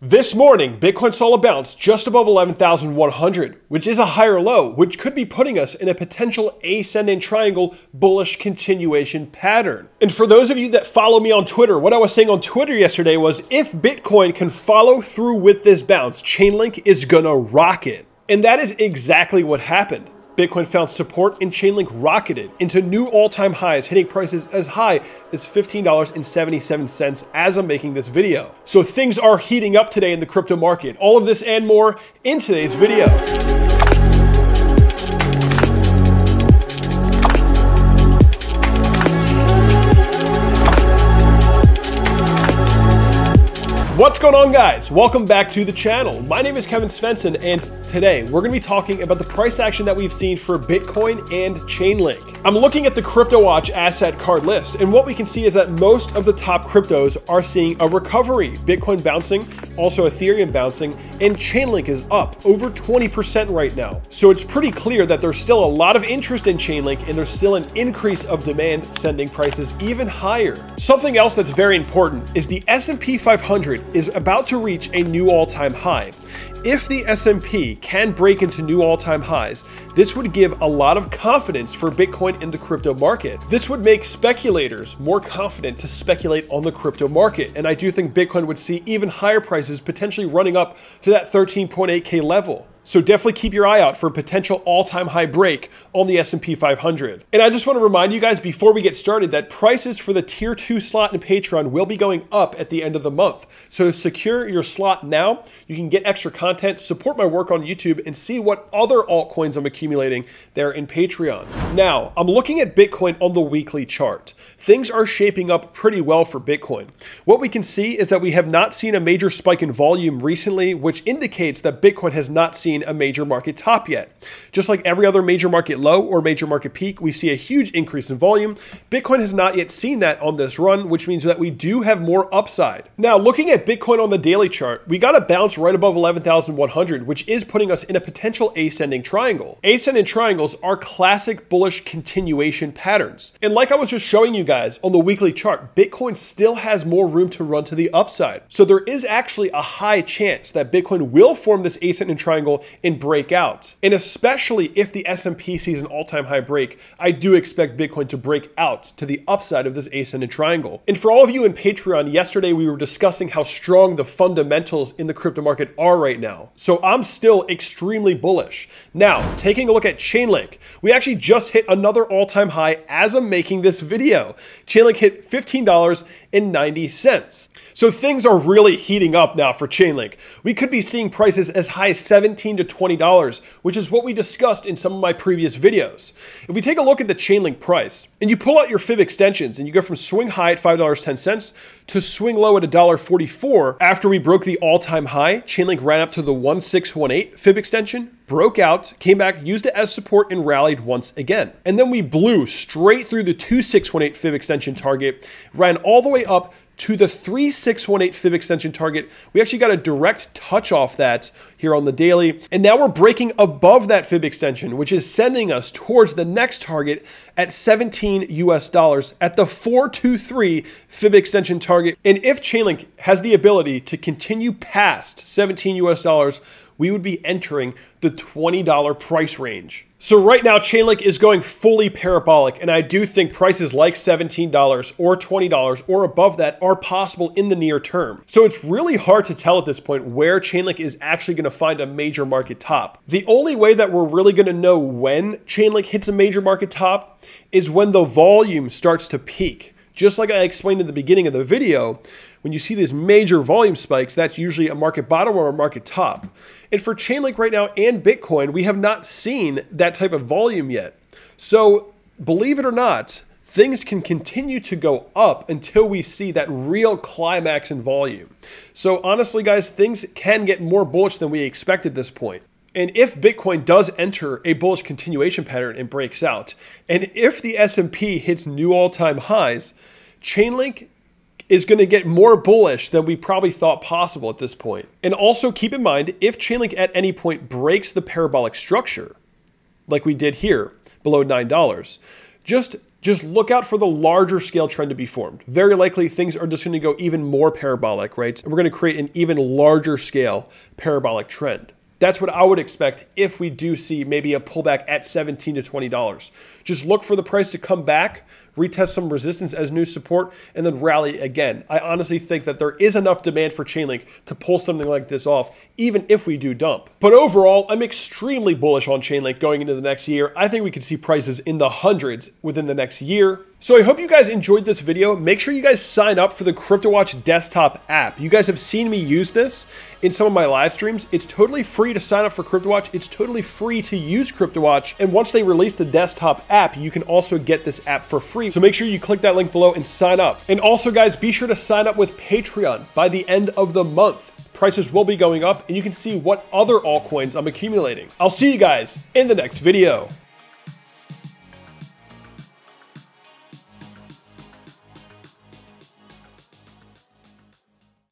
This morning, Bitcoin saw a bounce just above 11,100, which is a higher low, which could be putting us in a potential ascending triangle bullish continuation pattern. And for those of you that follow me on Twitter, what I was saying on Twitter yesterday was if Bitcoin can follow through with this bounce, Chainlink is gonna rocket. And that is exactly what happened. Bitcoin found support and Chainlink rocketed into new all-time highs, hitting prices as high as $15.77 as I'm making this video. So things are heating up today in the crypto market. All of this and more in today's video. What's going on, guys? Welcome back to the channel. My name is Kevin Svenson, and today we're going to be talking about the price action that we've seen for Bitcoin and Chainlink. I'm looking at the Cryptowatch asset card list, and what we can see is that most of the top cryptos are seeing a recovery. Bitcoin bouncing, also Ethereum bouncing, and Chainlink is up over 20% right now. So it's pretty clear that there's still a lot of interest in Chainlink, and there's still an increase of demand sending prices even higher. Something else that's very important is the S&P 500 is about to reach a new all-time high. If the S&P can break into new all-time highs, this would give a lot of confidence for Bitcoin in the crypto market. This would make speculators more confident to speculate on the crypto market. And I do think Bitcoin would see even higher prices, potentially running up to that 13.8K level. So definitely keep your eye out for a potential all-time high break on the S&P 500. And I just want to remind you guys before we get started that prices for the tier 2 slot in Patreon will be going up at the end of the month. So secure your slot now. You can get extra content, support my work on YouTube, and see what other altcoins I'm accumulating there in Patreon. Now, I'm looking at Bitcoin on the weekly chart. Things are shaping up pretty well for Bitcoin. What we can see is that we have not seen a major spike in volume recently, which indicates that Bitcoin has not seen a major market top yet. Just like every other major market low or major market peak, we see a huge increase in volume. Bitcoin has not yet seen that on this run, which means that we do have more upside. Now, looking at Bitcoin on the daily chart, we got a bounce right above 11,100, which is putting us in a potential ascending triangle. Ascending triangles are classic bullish continuation patterns. And like I was just showing you guys on the weekly chart, Bitcoin still has more room to run to the upside. So there is actually a high chance that Bitcoin will form this ascending triangle and break out. And especially if the S&P sees an all-time high break, I do expect Bitcoin to break out to the upside of this ascending triangle. And for all of you in Patreon, yesterday we were discussing how strong the fundamentals in the crypto market are right now. So I'm still extremely bullish. Now, taking a look at Chainlink, we actually just hit another all-time high as I'm making this video. Chainlink hit $15.90. So things are really heating up now for Chainlink. We could be seeing prices as high as $17 to $20, which is what we discussed in some of my previous videos. If we take a look at the Chainlink price and you pull out your fib extensions and you go from swing high at $5.10 to swing low at $1.44, after we broke the all-time high, Chainlink ran up to the 1618 fib extension, broke out, came back, used it as support, and rallied once again. And then we blew straight through the 2618 fib extension target, ran all the way up to the 3618 fib extension target. We actually got a direct touch off that here on the daily. And now we're breaking above that fib extension, which is sending us towards the next target at $17 US at the 423 fib extension target. And if Chainlink has the ability to continue past $17 US, we would be entering the $20 price range. So right now, Chainlink is going fully parabolic, and I do think prices like $17 or $20 or above that are possible in the near term. So it's really hard to tell at this point where Chainlink is actually going to find a major market top. The only way that we're really going to know when Chainlink hits a major market top is when the volume starts to peak. Just like I explained in the beginning of the video, when you see these major volume spikes, that's usually a market bottom or a market top. And for Chainlink right now and Bitcoin, we have not seen that type of volume yet. So believe it or not, things can continue to go up until we see that real climax in volume. So honestly, guys, things can get more bullish than we expect at this point. And if Bitcoin does enter a bullish continuation pattern and breaks out, and if the S&P hits new all-time highs, Chainlink is going to get more bullish than we probably thought possible at this point. And also keep in mind, if Chainlink at any point breaks the parabolic structure, like we did here, below $9, just just look out for the larger scale trend to be formed. Very likely things are just going to go even more parabolic, right? And we're going to create an even larger scale parabolic trend. That's what I would expect if we do see maybe a pullback at $17 to $20. Just look for the price to come back, retest some resistance as new support, and then rally again. I honestly think that there is enough demand for Chainlink to pull something like this off, even if we do dump. But overall, I'm extremely bullish on Chainlink going into the next year. I think we could see prices in the hundreds within the next year. So I hope you guys enjoyed this video. Make sure you guys sign up for the Cryptowatch desktop app. You guys have seen me use this in some of my live streams. It's totally free to sign up for Cryptowatch. It's totally free to use Cryptowatch. And once they release the desktop app, you can also get this app for free. So make sure you click that link below and sign up. And also guys, be sure to sign up with Patreon by the end of the month. Prices will be going up and you can see what other altcoins I'm accumulating. I'll see you guys in the next video.